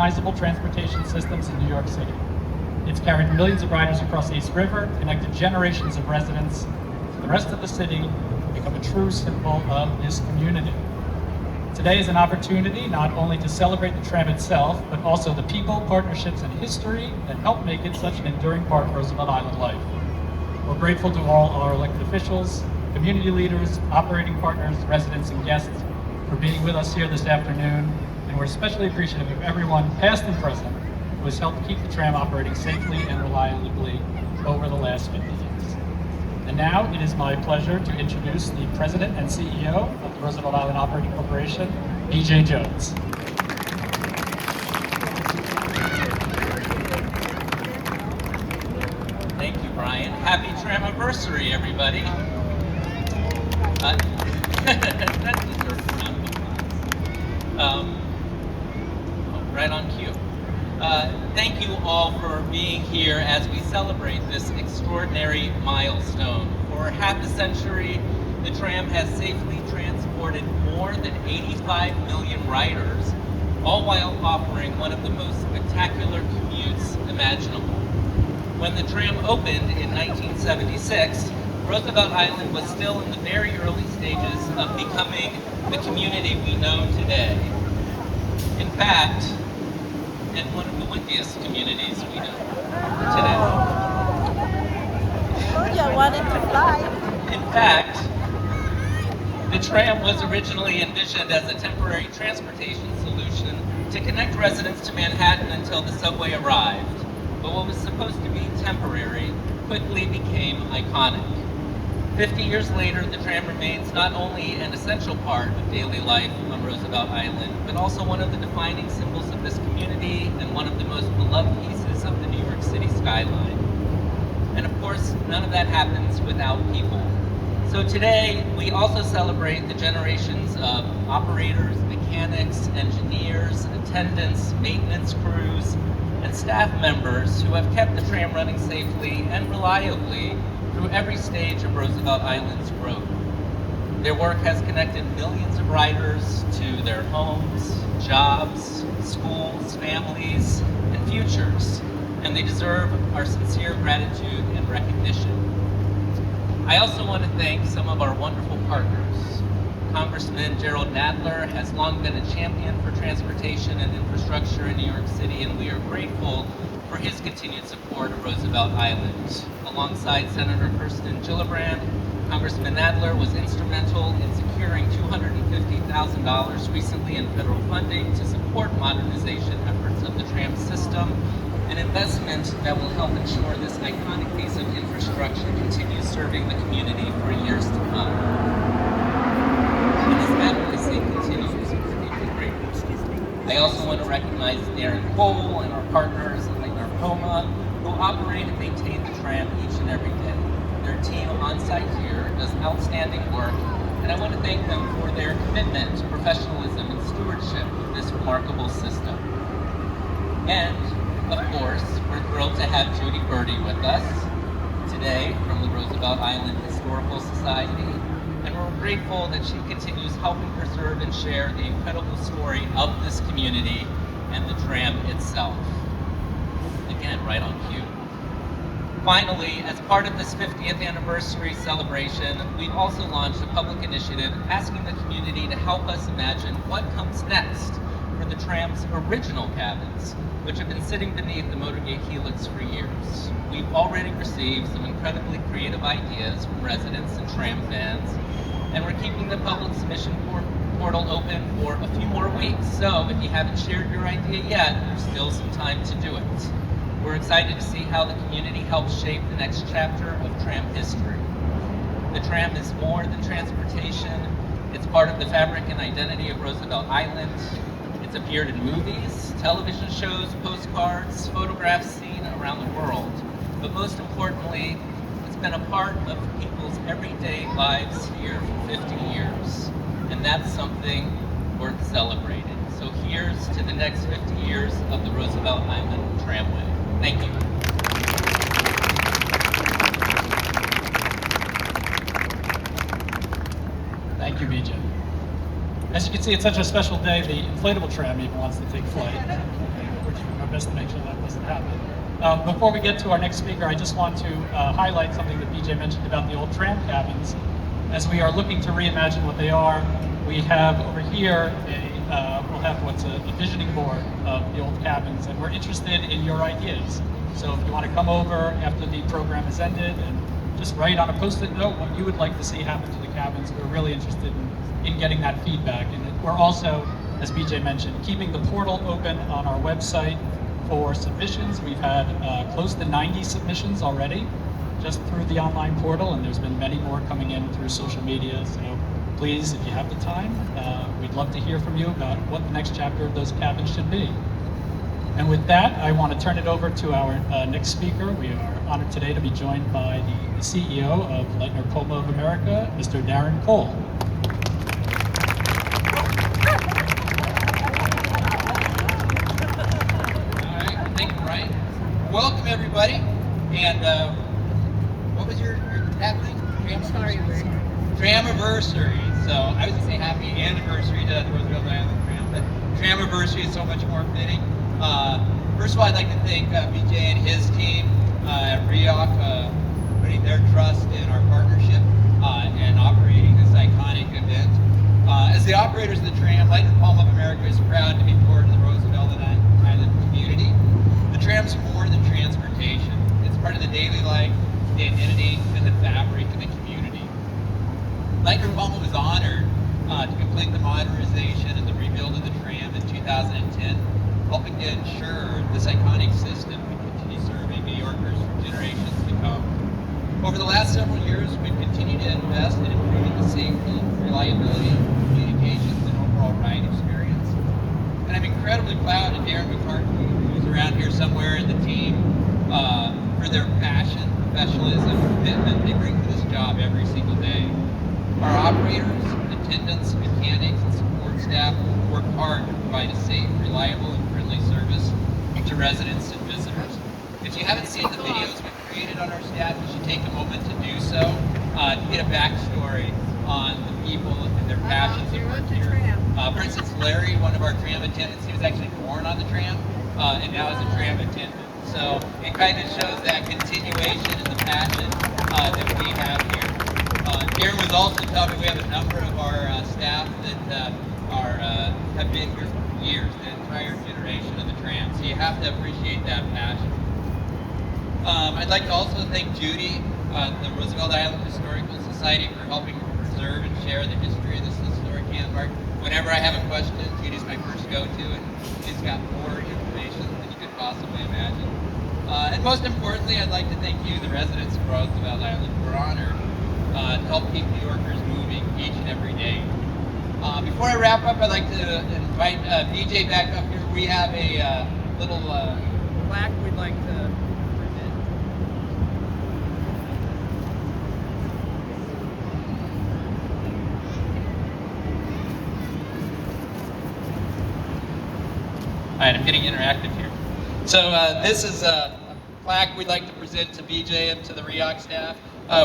recognizable transportation systems in New York City. It's carried millions of riders across the East River, connected generations of residents to the rest of the city, and become a true symbol of this community. Today is an opportunity not only to celebrate the tram itself, but also the people, partnerships, and history that help make it such an enduring part of Roosevelt Island life. We're grateful to all our elected officials, community leaders, operating partners, residents, and guests for being with us here this afternoon, and we're especially appreciative of everyone, past and present, who has helped keep the tram operating safely and reliably over the last 50 years. And now it is my pleasure to introduce the President and CEO of the Roosevelt Island Operating Corporation, B.J. Jones. Thank you, Brian. Happy Trammiversary, everybody. That deserves a round of applause. Right on cue. Thank you all for being here as we celebrate this extraordinary milestone. For half a century, the tram has safely transported more than 85 million riders, all while offering one of the most spectacular commutes imaginable. When the tram opened in 1976, Roosevelt Island was still in the very early stages of becoming the community we know today. In fact, and one of the windiest communities we know today. Told you I wanted to fly. In fact, the tram was originally envisioned as a temporary transportation solution to connect residents to Manhattan until the subway arrived. But what was supposed to be temporary quickly became iconic. 50 years later, the tram remains not only an essential part of daily life on Roosevelt Island, but also one of the defining symbols of this community and one of the most beloved pieces of the New York City skyline. And of course, none of that happens without people. So today, we also celebrate the generations of operators, mechanics, engineers, attendants, maintenance crews, and staff members who have kept the tram running safely and reliably through every stage of Roosevelt Island's growth. Their work has connected millions of riders to their homes, jobs, schools, families, and futures, and they deserve our sincere gratitude and recognition. I also want to thank some of our wonderful partners. Congressman Gerald Nadler has long been a champion for transportation and infrastructure in New York City, and we are grateful for his continued support of Roosevelt Island. Alongside Senator Kirsten Gillibrand, Congressman Nadler was instrumental in securing $250,000 recently in federal funding to support modernization efforts of the tram system, an investment that will help ensure this iconic piece of infrastructure continues serving the community for years to come. And this advocacy continues, we're deeply grateful. I also want to recognize Darren Cole and our partners at Leitner-Poma, who operate and maintain the tram each and every day. Their team on site here does outstanding work, and I want to thank them for their commitment to professionalism and stewardship of this remarkable system. And, of course, we're thrilled to have Judy Birdie with us today from the Roosevelt Island Historical Society, and we're grateful that she continues helping preserve and share the incredible story of this community and the tram itself. Again, right on cue. Finally, as part of this 50th anniversary celebration, we've also launched a public initiative asking the community to help us imagine what comes next for the tram's original cabins, which have been sitting beneath the motorgate helix for years. We've already received some incredibly creative ideas from residents and tram fans, and we're keeping the public submission portal open for a few more weeks. So if you haven't shared your idea yet, there's still some time to do it. We're excited to see how the community helps shape the next chapter of tram history. The tram is more than transportation. It's part of the fabric and identity of Roosevelt Island. It's appeared in movies, television shows, postcards, photographs seen around the world. But most importantly, it's been a part of people's everyday lives here for 50 years. And that's something worth celebrating. So here's to the next 50 years of the Roosevelt Island Tramway. Thank you. Thank you, BJ. As you can see, it's such a special day, the inflatable tram even wants to take flight. this to make sure that doesn't happen. Before we get to our next speaker, I just want to highlight something that BJ mentioned about the old tram cabins. As we are looking to reimagine what they are, we have over here we'll have what's a visioning board of the old cabins, and we're interested in your ideas. So if you want to come over after the program is ended and just write on a post-it note what you would like to see happen to the cabins, we're really interested in getting that feedback. And we're also, as BJ mentioned, keeping the portal open on our website for submissions. We've had close to 90 submissions already just through the online portal, and there's been many more coming in through social media. So please, if you have the time, we'd love to hear from you about what the next chapter of those cabins should be. And with that, I want to turn it over to our next speaker. We are honored today to be joined by the CEO of Leitner-Poma of America, Mr. Darren Cole. All right, thank you, Brian. Welcome, everybody. And what was your happening? Tramiversary. So I was going to say happy anniversary to the Roosevelt Island Tram, but Tramiversary is so much more fitting. First of all, I'd like to thank BJ and his team at REOC putting their trust in our partnership and operating this iconic event. As the operators of the tram, Leitner-Poma of America is proud to be part of the Roosevelt Island community. The tram's more than transportation. It's part of the daily life, the identity, and the fabric of the community. Leitner-Poma was honored to complete the modernization and the rebuild of the tram in 2010, helping to ensure this iconic system would continue serving New Yorkers for generations to come. Over the last several years, we've continued to invest in improving the safety, reliability, communications, and overall ride experience. And I'm incredibly proud of Darren McCarthy, who's around here somewhere in the team, for their passion, professionalism, commitment they bring to this job every single day. Our operators, attendants, mechanics, and support staff work hard to provide a safe, reliable, and friendly service to residents and visitors. If you haven't seen the videos we've created on our staff, you should take a moment to do so to get a backstory on the people and their passions that work here. For instance, Larry, one of our tram attendants, he was actually born on the tram and now is a tram attendant. So it kind of shows that continuation and the passion that we have here. Darren was also telling me we have a number of our staff that have been here for years, the entire generation of the tram. So you have to appreciate that passion. I'd like to also thank Judy, the Roosevelt Island Historical Society, for helping preserve and share the history of this historic landmark. Whenever I have a question, Judy's my first go-to, and she's got more information than you could possibly imagine. And most importantly, I'd like to thank you, the residents of Roosevelt Island. We're honored to help keep New Yorkers moving each and every day. Before I wrap up, I'd like to invite BJ back up here. We have a little plaque we'd like to present. All right, I'm getting interactive here. So this is a plaque we'd like to present to BJ and to the REOC staff.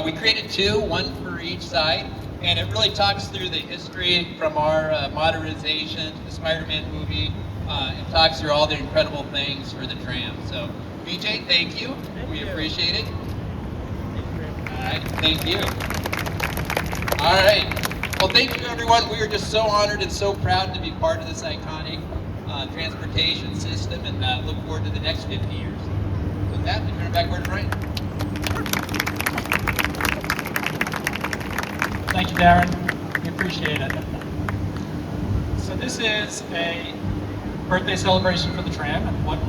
We created two, one for each side, and it really talks through the history from our modernization to the Spider-Man movie, and talks through all the incredible things for the tram. So, BJ, thank you. We appreciate it. All right, thank you. All right. Well, thank you, everyone. We are just so honored and so proud to be part of this iconic transportation system, and look forward to the next 50 years. With that, we turn it back over to Brian. Thank you, Darren. We appreciate it. So this is a birthday celebration for the tram, and what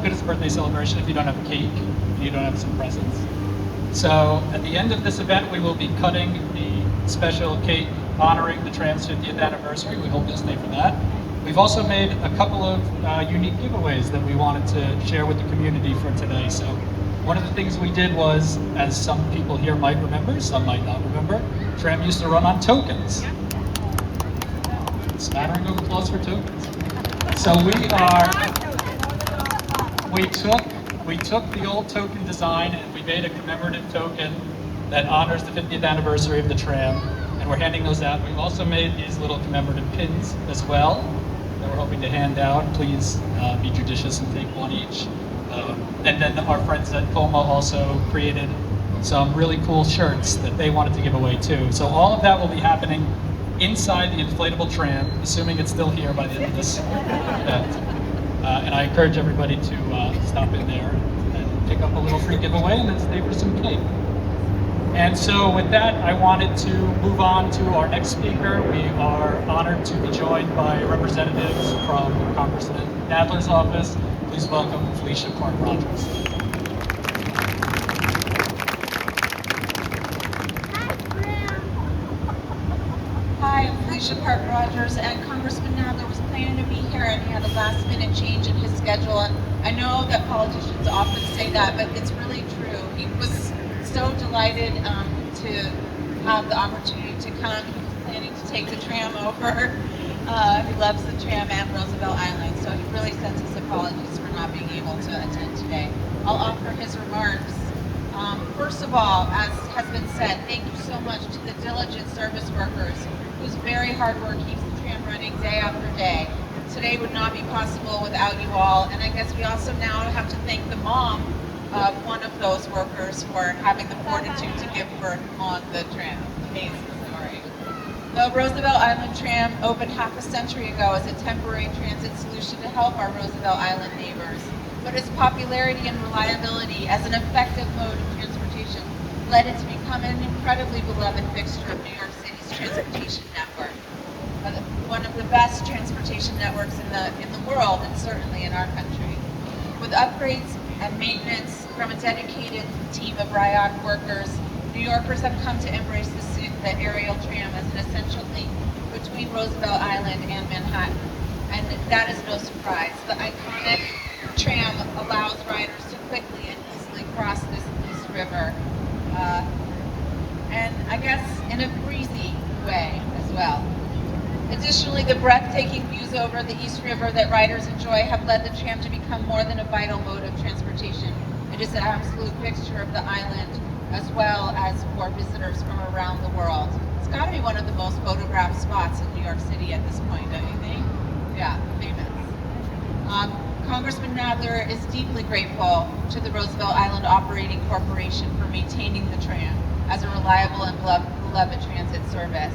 good is a birthday celebration if you don't have a cake and you don't have some presents? So at the end of this event, we will be cutting the special cake honoring the tram's 50th anniversary. We hope you'll stay for that. We've also made a couple of unique giveaways that we wanted to share with the community for today. So one of the things we did was, as some people here might remember, some might not remember, tram used to run on tokens. Smattering of applause for tokens. So we took the old token design and we made a commemorative token that honors the 50th anniversary of the tram, and we're handing those out. We've also made these little commemorative pins as well. that we're hoping to hand out. Please be judicious and take one each. And then our friends at Poma also created some really cool shirts that they wanted to give away too. So all of that will be happening inside the inflatable tram, assuming it's still here by the end of this event. And I encourage everybody to stop in there and pick up a little free giveaway and then stay for some cake. And so with that, I wanted to move on to our next speaker. We are honored to be joined by representatives from Congressman Nadler's office. Please welcome Felicia Park-Rogers. Hi, I'm Felicia Park-Rogers, and Congressman Nadler was planning to be here, and he had a last-minute change in his schedule. And I know that politicians often say that, but it's really true. He was so delighted to have the opportunity to come. He was planning to take the tram over. He loves the tram and Roosevelt Island, so he really sends his apologies for not being able to attend today. I'll offer his remarks. First of all, as has been said, thank you so much to the diligent service workers whose very hard work keeps the tram running day after day. Today would not be possible without you all, and I guess we also now have to thank the mom of one of those workers for having the fortitude to give birth on the tram. Amazing story. The Roosevelt Island Tram opened half a century ago as a temporary transit solution to help our Roosevelt Island neighbors. But its popularity and reliability as an effective mode of transportation led it to become an incredibly beloved fixture of New York City's transportation network. One of the best transportation networks in the world, and certainly in our country. With upgrades and maintenance from a dedicated team of RIOC workers, New Yorkers have come to embrace the aerial tram as an essential link between Roosevelt Island and Manhattan. And that is no surprise. The iconic tram allows riders to quickly and easily cross this East River, and I guess in a breezy way as well. Additionally, the breathtaking views over the East River that riders enjoy have led the tram to become more than a vital mode of transportation. It is an absolute fixture of the island, as well as for visitors from around the world. It's got to be one of the most photographed spots in New York City at this point, don't you think? Yeah, famous. Congressman Nadler is deeply grateful to the Roosevelt Island Operating Corporation for maintaining the tram as a reliable and beloved transit service.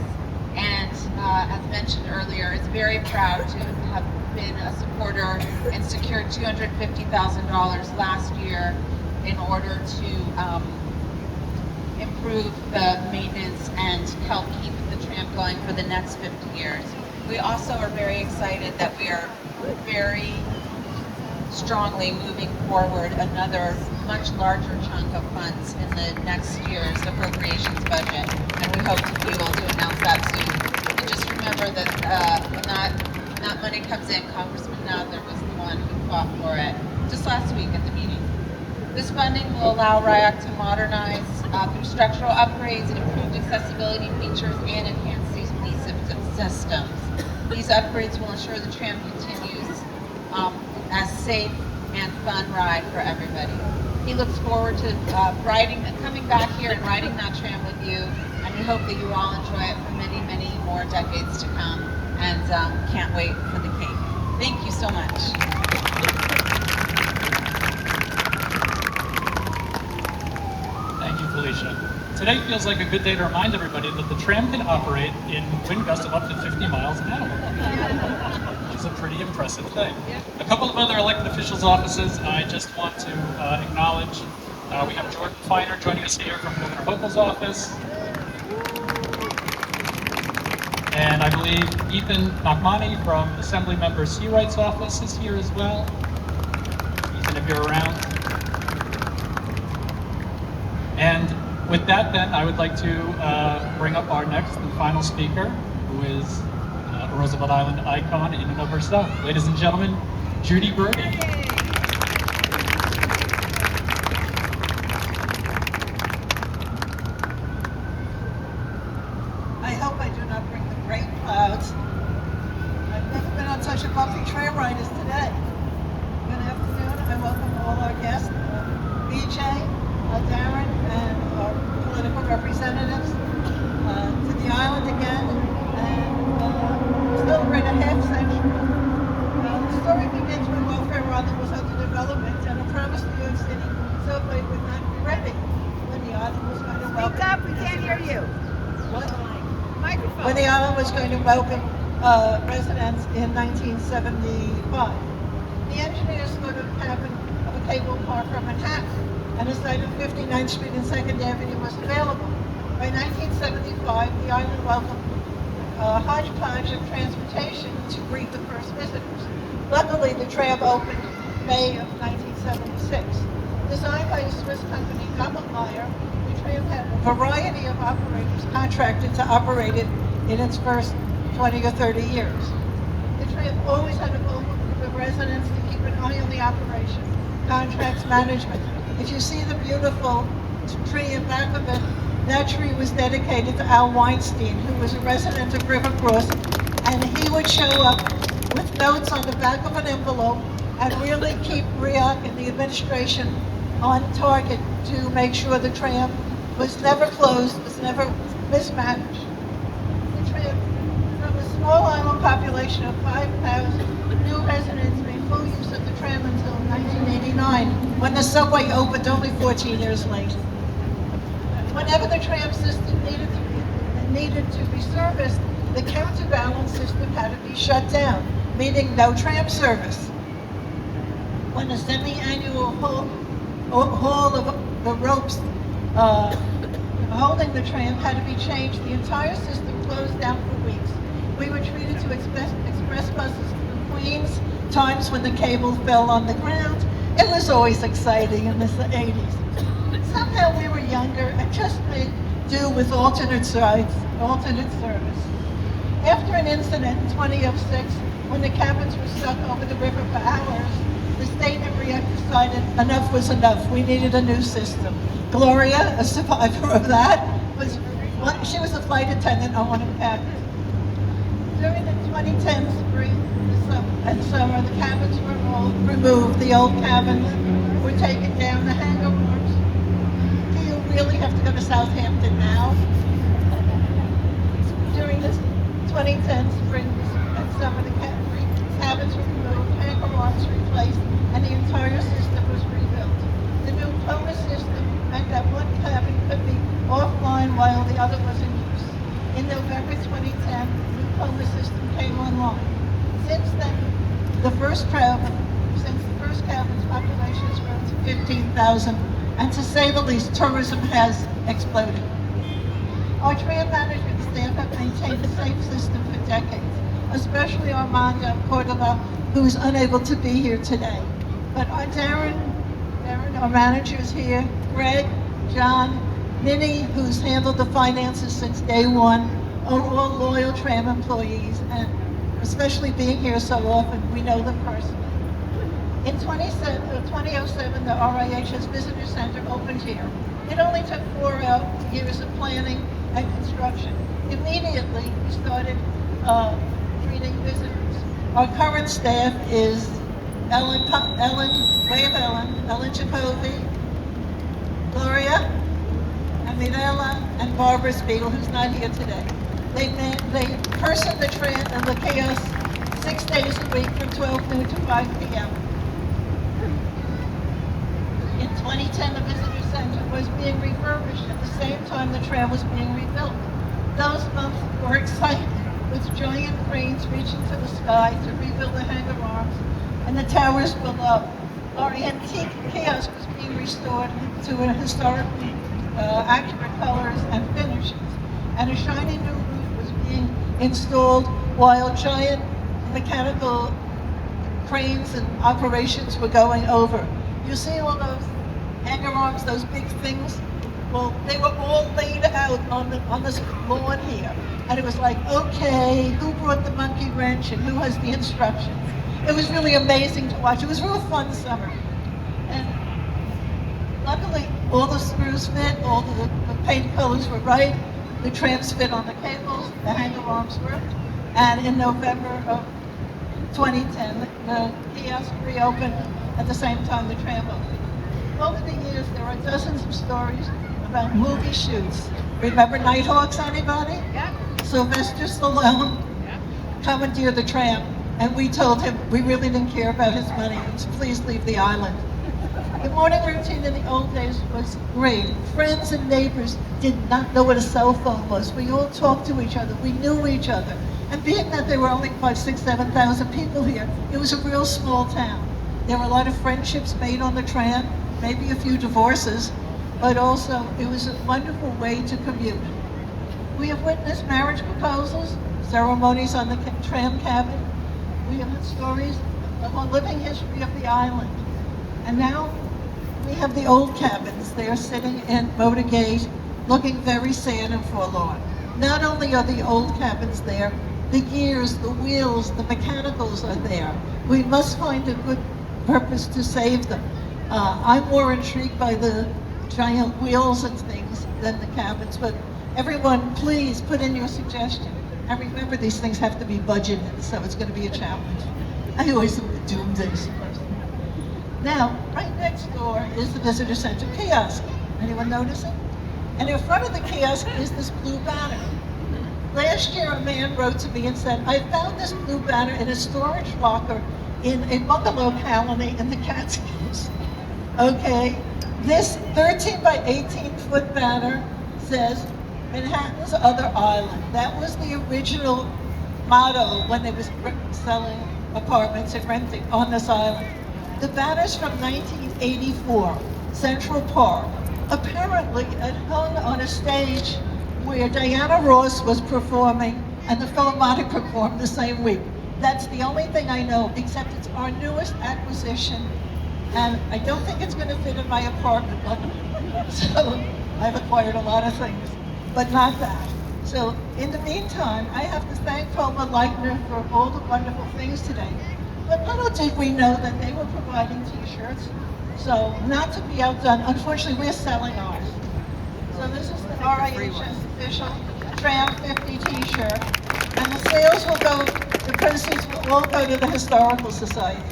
And as mentioned earlier, is very proud to have been a supporter and secured $250,000 last year in order to improve the maintenance and help keep the tram going for the next 50 years. We also are very excited that we are very strongly moving forward another much larger chunk of funds in the next year's appropriations budget, and we hope to be able to announce that soon. And just remember that when that money comes in, Congressman Nadler was the one who fought for it just last week at the meeting. This funding will allow RIOC to modernize through structural upgrades, improved accessibility features, and enhanced safety systems. These upgrades will ensure the tram continues as safe and fun ride for everybody. He looks forward to coming back here and riding that tram with you, and we hope that you all enjoy it for many, many more decades to come, and can't wait for the cake. Thank you so much. Thank you, Felicia. Today feels like a good day to remind everybody that the tram can operate in wind gusts of up to 50 miles an hour. It's a pretty impressive thing. A couple of other elected officials' offices I just want to acknowledge. We have Jordan Feiner joining us here from Governor Hochul's office. And I believe Ethan Nachmani from Assemblymember Seawright's office is here as well. Ethan, if you're around. And with that, then, I would like to bring up our next and final speaker, who is a Roosevelt Island icon in and of herself. Ladies and gentlemen, Judy Birdie. I hope I do not bring the great clouds. I've never been on such a bumpy tram ride as today. Good afternoon. I welcome all our guests, BJ, Darren, and our political representatives to the island again, and celebrate a half century was going to welcome residents in 1975. The engineers thought of having a cable car from Manhattan, and a site of 59th Street and 2nd Avenue was available. By 1975, the island welcomed a hodgepodge of transportation to greet the first visitors. Luckily, the tram opened May of 1976. Designed by a Swiss company, Doppelmayr, the tram had a variety of operators contracted to operate it in its first 20 or 30 years. The tram always had a goal of residents to keep an eye on the operation, contracts management. If you see the beautiful tree in back of it, that tree was dedicated to Al Weinstein, who was a resident of River Cross, and he would show up with notes on the back of an envelope and really keep RIAC and the administration on target to make sure the tram was never closed, was never mismanaged. The tram, from a small island population of 5,000, new residents made full use of the tram until 1989, when the subway opened only 14 years later. Whenever the tram system needed to be serviced, the counterbalance system had to be shut down, meaning no tram service. When a semi-annual haul of the ropes holding the tram had to be changed, the entire system closed down for weeks. We were treated to express buses from Queens, times when the cable fell on the ground. It was always exciting in the 80s. Somehow we were younger and just made do with alternate service. After an incident in 2006, when the cabins were stuck over the river for hours, the state and RIAC decided enough was enough. We needed a new system. Gloria, a survivor of that, she was a flight attendant on one of the cabins. During the 2010 spring and summer, the cabins were all removed. The old cabins were taken down. The hangar rooms. Do you really have to go to Southampton now? During this 2010 spring and summer, the cabins were removed, hangar rooms replaced, and the entire system was rebuilt. The new Poma system meant that one cabin could be offline while the other was in use. In November 2010, the new Poma system came online. Since then, the first cabin's population has grown to 15,000, and to say the least, tourism has exploded. Our tram management staff have maintained a safe system for decades, especially Armando Cordova, who is unable to be here today. But our Darren, our managers here, Greg, John, Minnie, who's handled the finances since day one, are all loyal tram employees, and especially being here so often, we know them personally. In 2007, the RIH's Visitor Center opened here. It only took 4 years of planning and construction. Immediately, we started treating visitors. Our current staff is Ellen Jacoby, Gloria, and Mirella, and Barbara Spiegel, who's not here today. They person the tram and the kiosk 6 days a week from 12 noon to 5 p.m. In 2010, the Visitor Center was being refurbished at the same time the tram was being rebuilt. Those months were exciting, with giant cranes reaching to the sky to rebuild the hangar arms and the towers below. Our antique kiosk was being restored to a historically accurate colors and finishes, and a shiny new roof was being installed while giant mechanical cranes and operations were going over. You see all those hanger arms, those big things? Well, they were all laid out on this lawn here. And it was like, okay, who brought the monkey wrench and who has the instructions? It was really amazing to watch. It was a real fun summer. And luckily, all the screws fit, all the paint colors were right, the trams fit on the cables, the hanger arms worked. And in November of 2010, the kiosk reopened at the same time the tram opened. Over the years, there are dozens of stories about movie shoots. Remember Nighthawks, anybody? Yeah. Sylvester Stallone commandeered the tram, and we told him we really didn't care about his money, so please leave the island. The morning routine in the old days was great. Friends and neighbors did not know what a cell phone was. We all talked to each other. We knew each other. And being that there were only 5, 6, 7,000 people here, it was a real small town. There were a lot of friendships made on the tram, maybe a few divorces, but also it was a wonderful way to commute. We have witnessed marriage proposals, ceremonies on the tram cabin. We have had stories of a living history of the island. And now we have the old cabins. They are sitting in Motor Gate, looking very sad and forlorn. Not only are the old cabins there, the gears, the wheels, the mechanicals are there. We must find a good purpose to save them. I'm more intrigued by the giant wheels and things than the cabins, but everyone, please put in your suggestion. And remember, these things have to be budgeted, so it's going to be a challenge. I always am the doomsday person. Now, right next door is the visitor center kiosk. Anyone notice it? And in front of the kiosk is this blue banner. Last year, a man wrote to me and said, I found this blue banner in a storage locker in a bungalow colony in the Catskills. Okay, this 13 by 18 foot banner says, Manhattan's other island. That was the original motto when they was selling apartments and renting on this island. The banner's from 1984, Central Park. Apparently, it hung on a stage where Diana Ross was performing and the Philharmonic performed the same week. That's the only thing I know, except it's our newest acquisition, and I don't think it's going to fit in my apartment. So I've acquired a lot of things, but not that. So in the meantime, I have to thank Poma Leitner for all the wonderful things today. But little did we know that they were providing t-shirts. So not to be outdone, unfortunately we're selling ours. So this is the RIHS official Tram 50 t-shirt. And the sales will go, the proceeds will all go to the Historical Society.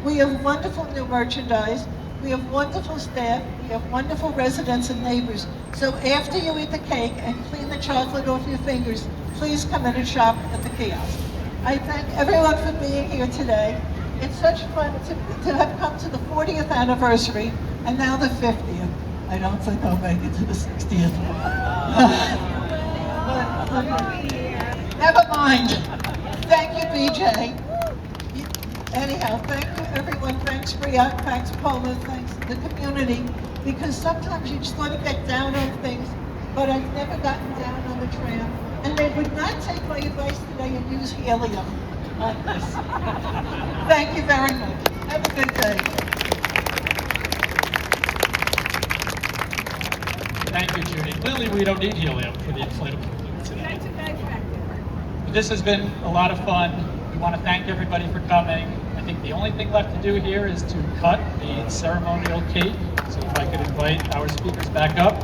We have wonderful new merchandise. We have wonderful staff. We have wonderful residents and neighbors. So after you eat the cake and clean the chocolate off your fingers, please come in and shop at the kiosk. I thank everyone for being here today. It's such fun to have come to the 40th anniversary and now the 50th. I don't think I'll make it to the 60th. Never mind. Thank you, BJ. Anyhow, thank you everyone. Thanks Riak, thanks Poma, thanks the community. Because sometimes you just want to get down on things, but I've never gotten down on the tram. And they would not take my advice today and use helium on this. Thank you very much. Have a good day. Thank you, Judy. Clearly, we don't need helium for the inflatable balloon today. But this has been a lot of fun. We want to thank everybody for coming. I think the only thing left to do here is to cut the ceremonial cake. So if I could invite our speakers back up.